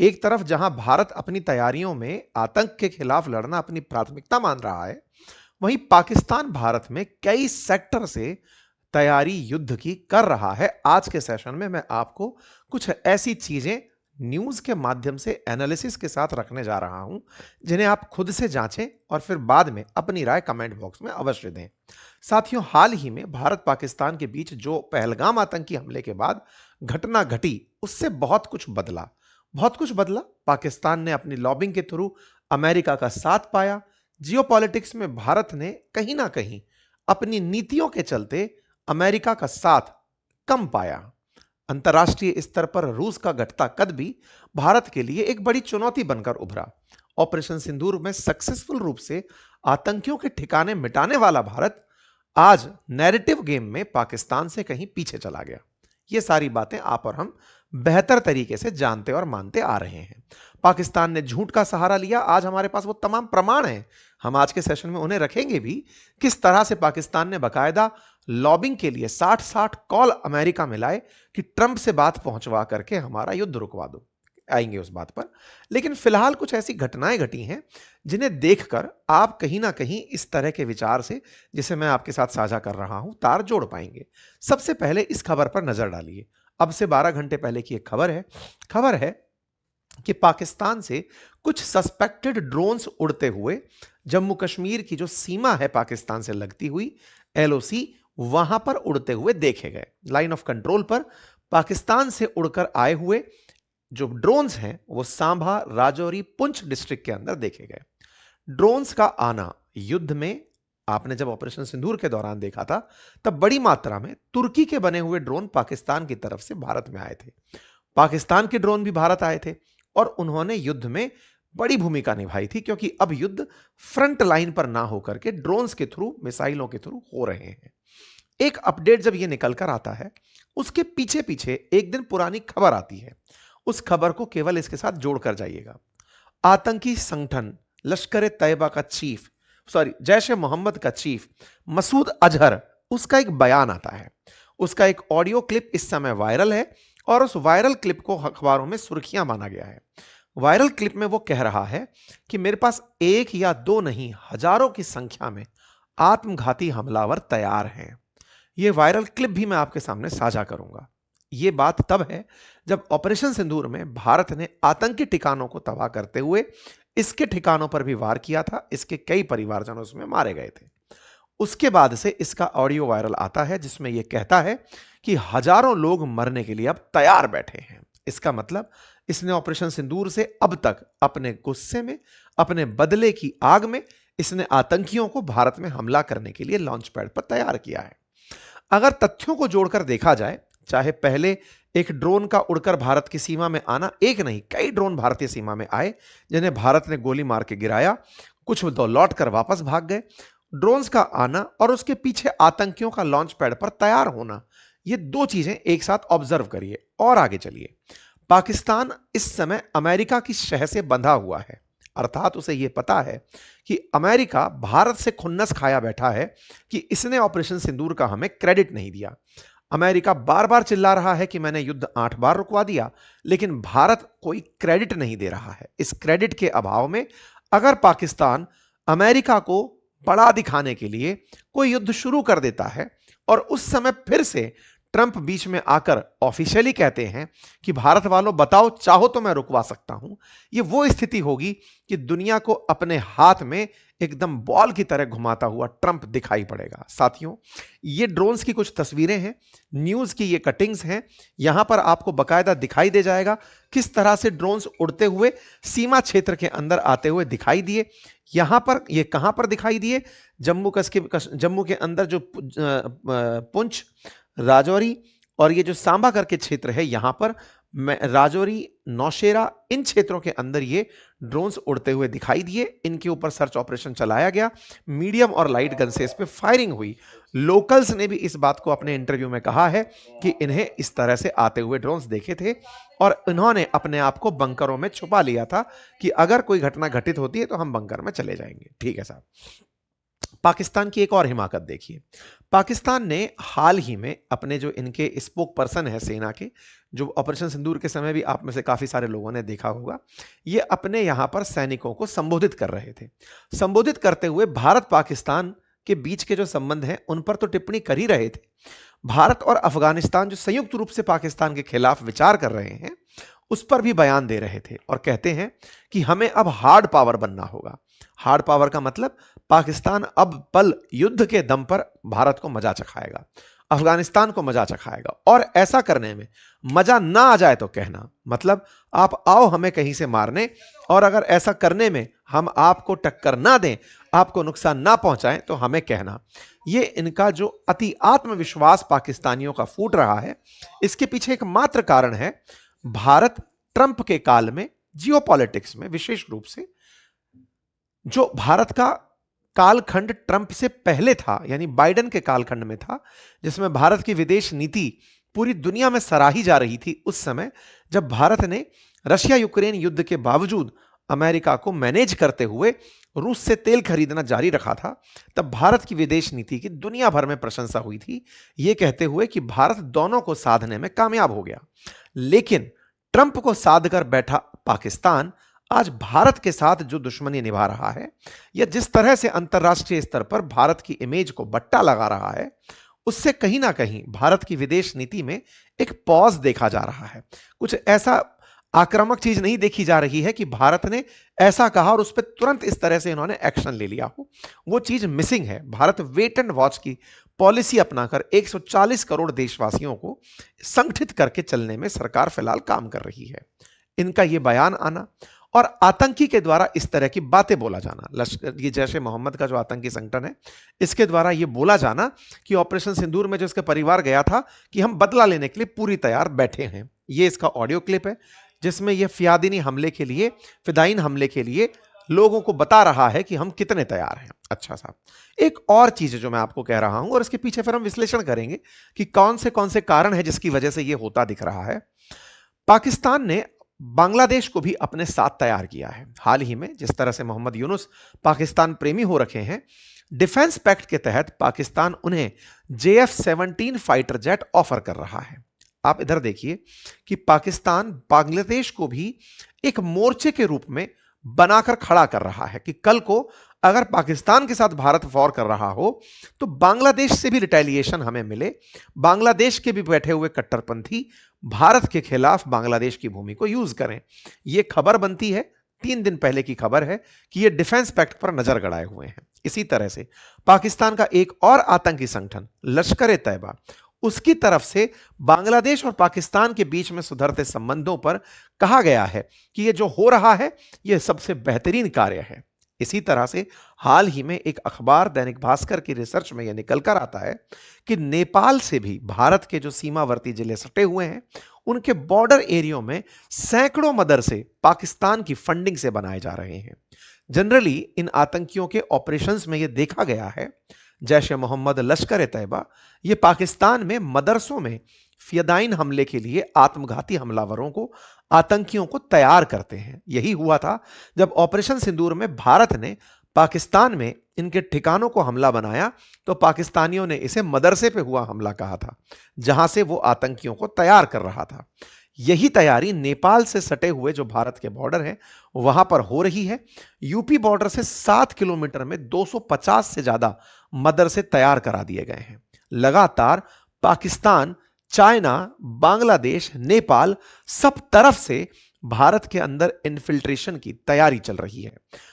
एक तरफ जहां भारत अपनी तैयारियों में आतंक के खिलाफ लड़ना अपनी प्राथमिकता मान रहा है, वहीं पाकिस्तान भारत में कई सेक्टर से तैयारी युद्ध की कर रहा है। आज के सेशन में मैं आपको कुछ ऐसी चीजें न्यूज के माध्यम से एनालिसिस के साथ रखने जा रहा हूं, जिन्हें आप खुद से जांचें और फिर बाद में अपनी राय कमेंट बॉक्स में अवश्य दें। साथियों, हाल ही में भारत पाकिस्तान के बीच जो पहलगाम आतंकी हमले के बाद घटना घटी, उससे बहुत कुछ बदला। बहुत कुछ बदला। पाकिस्तान ने अपनी लॉबिंग के थ्रू अमेरिका का साथ पाया। जियोपॉलिटिक्स में भारत ने कहीं ना कहीं अपनी नीतियों के चलते अमेरिका का साथ कम पाया। अंतर्राष्ट्रीय स्तर पर रूस का घटता कद भी भारत के लिए एक बड़ी चुनौती बनकर उभरा। ऑपरेशन सिंदूर में सक्सेसफुल रूप से आतंकियों के ठिकाने मिटाने वाला भारत आज नैरेटिव गेम में पाकिस्तान से कहीं पीछे चला गया। ये सारी बातें आप और हम बेहतर तरीके से जानते और मानते आ रहे हैं। पाकिस्तान ने झूठ का सहारा लिया, आज हमारे पास वो तमाम प्रमाण हैं। हम आज के सेशन में उन्हें रखेंगे भी। किस तरह से पाकिस्तान ने बकायदा लॉबिंग के लिए 60-60 कॉल अमेरिका में लाए कि ट्रंप से बात पहुंचवा करके हमारा युद्ध रुकवा दो। आएंगे उस बात पर। लेकिन फिलहाल कुछ ऐसी घटनाएं घटी हैं जिन्हें देखकर आप कहीं ना कहीं इस तरह के विचार से, जिसे मैं आपके साथ साझा कर रहा हूं, तार जोड़ पाएंगे। सबसे पहले इस खबर पर नजर डालिए। अब से 12 घंटे पहले की एक खबर है कि पाकिस्तान से कुछ सस्पेक्टेड ड्रोन्स उड़ते हुए जम्मू कश्मीर की जो सीमा है पाकिस्तान से लगती हुई, एलओसी, वहां पर उड़ते हुए देखे गए। लाइन ऑफ कंट्रोल पर पाकिस्तान से उड़कर आए हुए जो ड्रोन्स हैं वो सांभा, राजौरी, पुंछ डिस्ट्रिक्ट के अंदर देखे गए। ड्रोन्स का आना युद्ध में आपने जब ऑपरेशन सिंदूर के दौरान देखा था, तब बड़ी मात्रा में तुर्की के बने हुए ड्रोन पाकिस्तान की तरफ से भारत में आए थे। पाकिस्तान के ड्रोन भी भारत आए थे और उन्होंने युद्ध में बड़ी भूमिका निभाई थी, क्योंकि अब युद्ध फ्रंट लाइन पर ना होकर के ड्रोन्स के थ्रू, मिसाइलों के थ्रू हो रहे हैं। एक अपडेट जब यह निकल कर आता है, उसके पीछे पीछे एक दिन पुरानी खबर आती है। उस खबर को केवल इसके साथ जोड़कर जाइएगा। आतंकी संगठन लश्कर ए तैयबा का चीफ, जैश ए मोहम्मद का चीफ मसूद अजहर, उसका एक बयान आता है। उसका एक ऑडियो क्लिप इस समय वायरल है और उस वायरल क्लिप को अखबारों में सुर्खियां माना गया है। वायरल क्लिप में वो कह रहा है कि मेरे पास एक या दो नहीं, हजारों की संख्या में आत्मघाती हमलावर तैयार हैं। यह वायरल क्लिप भी मैं आपके सामने साझा करूंगा। यह बात तब है जब ऑपरेशन सिंदूर में भारत ने आतंकी ठिकानों को तबाह करते हुए इसके ठिकानों पर भी वार किया था। इसके कई परिवारजन उसमें मारे गए थे। उसके बाद से इसका ऑडियो वायरल आता है जिसमें यह कहता है कि हजारों लोग मरने के लिए अब तैयार बैठे हैं। इसका मतलब इसने ऑपरेशन सिंदूर से अब तक अपने गुस्से में, अपने बदले की आग में, इसने आतंकियों को भारत में हमला करने के लिए लॉन्च पैड पर तैयार किया है। अगर तथ्यों को जोड़कर देखा जाए, चाहे पहले एक ड्रोन का उड़कर भारत की सीमा में आना, एक नहीं कई ड्रोन भारतीय सीमा में आए जिन्हें भारत ने गोली मार के गिराया, कुछ तो लौट कर वापस भाग गए। ड्रोन्स का आना और उसके पीछे आतंकियों का लॉन्च पैड पर तैयार होना, ये दो चीजें एक साथ ऑब्जर्व करिए और आगे चलिए। पाकिस्तान इस समय अमेरिका की शह से बंधा हुआ है, अर्थात उसे यह पता है कि अमेरिका भारत से खुन्नस खाया बैठा है कि इसने ऑपरेशन सिंदूर का हमें क्रेडिट नहीं दिया। अमेरिका बार बार चिल्ला रहा है कि मैंने युद्ध 8 बार रुकवा दिया, लेकिन भारत कोई क्रेडिट नहीं दे रहा है। इस क्रेडिट के अभाव में अगर पाकिस्तान अमेरिका को बड़ा दिखाने के लिए कोई युद्ध शुरू कर देता है और उस समय फिर से ट्रंप बीच में आकर ऑफिशियली कहते हैं कि भारत वालों बताओ, चाहो तो मैं रुकवा सकता हूं, ये वो स्थिति होगी कि दुनिया को अपने हाथ में एकदम बॉल की तरह घुमाता हुआ ट्रंप दिखाई पड़ेगा। साथियों, ये ड्रोन्स की कुछ तस्वीरें हैं, न्यूज की ये कटिंग्स हैं। यहां पर आपको बकायदा दिखाई दे जाएगा किस तरह से ड्रोन्स उड़ते हुए सीमा क्षेत्र के अंदर आते हुए दिखाई दिए। यहां पर ये कहां पर दिखाई दिए? जम्मू के अंदर जो पुंछ, राजौरी और ये जो सांबा करके क्षेत्र है, यहां पर राजौरी, नौशेरा, इन क्षेत्रों के अंदर ये ड्रोन्स उड़ते हुए दिखाई दिए। इनके ऊपर सर्च ऑपरेशन चलाया गया, मीडियम और लाइट गन से इस पे फायरिंग हुई। लोकल्स ने भी इस बात को अपने इंटरव्यू में कहा है कि इन्हें इस तरह से आते हुए ड्रोन्स देखे थे और इन्होंने अपने आप को बंकरों में छुपा लिया था कि अगर कोई घटना घटित होती है तो हम बंकर में चले जाएंगे। ठीक है साहब। पाकिस्तान की एक और हिमाकत देखिए। पाकिस्तान ने हाल ही में अपने जो इनके स्पोक पर्सन है सेना के, जो ऑपरेशन सिंदूर के समय भी आप में से काफी सारे लोगों ने देखा होगा, ये अपने यहां पर सैनिकों को संबोधित कर रहे थे। संबोधित करते हुए भारत पाकिस्तान के बीच के जो संबंध हैं उन पर तो टिप्पणी कर ही रहे थे। भारत और अफगानिस्तान जो संयुक्त रूप से पाकिस्तान के खिलाफ विचार कर रहे हैं, उस पर भी बयान दे रहे थे और कहते हैं कि हमें अब हार्ड पावर बनना होगा। हार्ड पावर का मतलब पाकिस्तान अब पल युद्ध के दम पर भारत को मजा चखाएगा, अफगानिस्तान को मजा चखाएगा, और ऐसा करने में मजा ना आ जाए तो कहना, मतलब आप आओ हमें कहीं से मारने, और अगर ऐसा करने में हम आपको टक्कर ना दें, आपको नुकसान ना पहुंचाएं, तो हमें कहना। ये इनका जो अति आत्मविश्वास पाकिस्तानियों का फूट रहा है, इसके पीछे एक मात्र कारण है, भारत ट्रंप के काल में जियोपॉलिटिक्स में, विशेष रूप से जो भारत का कालखंड ट्रंप से पहले था, यानी बाइडेन के कालखंड में था, जिसमें भारत की विदेश नीति पूरी दुनिया में सराही जा रही थी, उस समय जब भारत ने रशिया यूक्रेन युद्ध के बावजूद अमेरिका को मैनेज करते हुए रूस से तेल खरीदना जारी रखा था, तब भारत की विदेश नीति की दुनिया भर में प्रशंसा हुई थी, यह कहते हुए कि भारत दोनों को साधने में कामयाब हो गया। लेकिन ट्रंप को साध कर बैठा पाकिस्तान आज भारत के साथ जो दुश्मनी निभा रहा है, या जिस तरह से अंतर्राष्ट्रीय स्तर पर भारत की इमेज को बट्टा लगा रहा है, उससे कहीं ना कहीं भारत की विदेश नीति में एक पॉज देखा जा रहा है। कुछ ऐसा आक्रामक चीज नहीं देखी जा रही है कि भारत ने ऐसा कहा और उस पर तुरंत इस तरह से इन्होंने एक्शन ले लिया हो, वो चीज मिसिंग है। भारत वेट एंड वॉच की पॉलिसी अपनाकर 140 करोड़ देशवासियों को संगठित करके चलने में सरकार फिलहाल काम कर रही है। इनका यह बयान आना और आतंकी के द्वारा इस तरह की बातें बोला जाना, लश्कर, ये जैश ए मोहम्मद का जो आतंकी संगठन है, इसके द्वारा यह बोला जाना कि ऑपरेशन सिंदूर में जो इसका परिवार गया था कि हम बदला लेने के लिए पूरी तैयार बैठे हैं। यह इसका ऑडियो क्लिप है जिसमें यह फियादीनी हमले के लिए, फिदाइन हमले के लिए लोगों को बता रहा है कि हम कितने तैयार हैं। अच्छा साहब, एक और चीज जो मैं आपको कह रहा हूं और इसके पीछे फिर हम विश्लेषण करेंगे कि कौन से कारण है जिसकी वजह से यह होता दिख रहा है। पाकिस्तान ने बांग्लादेश को भी अपने साथ तैयार किया है। हाल ही में जिस तरह से मोहम्मद यूनुस पाकिस्तान प्रेमी हो रखे हैं, डिफेंस पैक्ट के तहत पाकिस्तान उन्हें JF-17 फाइटर जेट ऑफर कर रहा है। आप इधर देखिए कि पाकिस्तान बांग्लादेश को भी एक मोर्चे के रूप में बनाकर खड़ा कर रहा है कि कल को अगर पाकिस्तान के साथ भारत वॉर कर रहा हो तो बांग्लादेश से भी रिटेलिएशन हमें मिले, बांग्लादेश के भी बैठे हुए कट्टरपंथी भारत के खिलाफ बांग्लादेश की भूमि को यूज करें। यह खबर बनती है, 3 दिन पहले की खबर है कि यह डिफेंस पैक्ट पर नजर गड़ाए हुए हैं। इसी तरह से पाकिस्तान का एक और आतंकी संगठन लश्कर-ए-तैयबा, उसकी तरफ से बांग्लादेश और पाकिस्तान के बीच में सुधरते संबंधों पर कहा गया है कि यह जो हो रहा है यह सबसे बेहतरीन कार्य है। इसी तरह से हाल ही में एक अखबार दैनिक भास्कर की रिसर्च में यह निकल कर आता है कि नेपाल से भी भारत के जो सीमावर्ती जिले सटे हुए हैं, उनके बॉर्डर एरियो में सैकड़ों मदरसे पाकिस्तान की फंडिंग से बनाए जा रहे हैं। जनरली इन आतंकियों के ऑपरेशंस में यह देखा गया है, जैश ए मोहम्मद, लश्कर-ए-तैयबा, ये पाकिस्तान में मदरसों में फिदाइन हमले के लिए आत्मघाती हमलावरों को, आतंकियों को तैयार करते हैं। यही हुआ था जब ऑपरेशन सिंदूर में भारत ने पाकिस्तान में इनके ठिकानों को हमला बनाया, तो पाकिस्तानियों ने इसे मदरसे पे हुआ हमला कहा था, जहां से वो आतंकियों को तैयार कर रहा था। यही तैयारी नेपाल से सटे हुए जो भारत के बॉर्डर हैं वहां पर हो रही है। यूपी बॉर्डर से 7 किलोमीटर में 250 से ज्यादा मदरसे तैयार करा दिए गए हैं। लगातार पाकिस्तान, चाइना, बांग्लादेश, नेपाल, सब तरफ से भारत के अंदर इन्फिल्ट्रेशन की तैयारी चल रही है।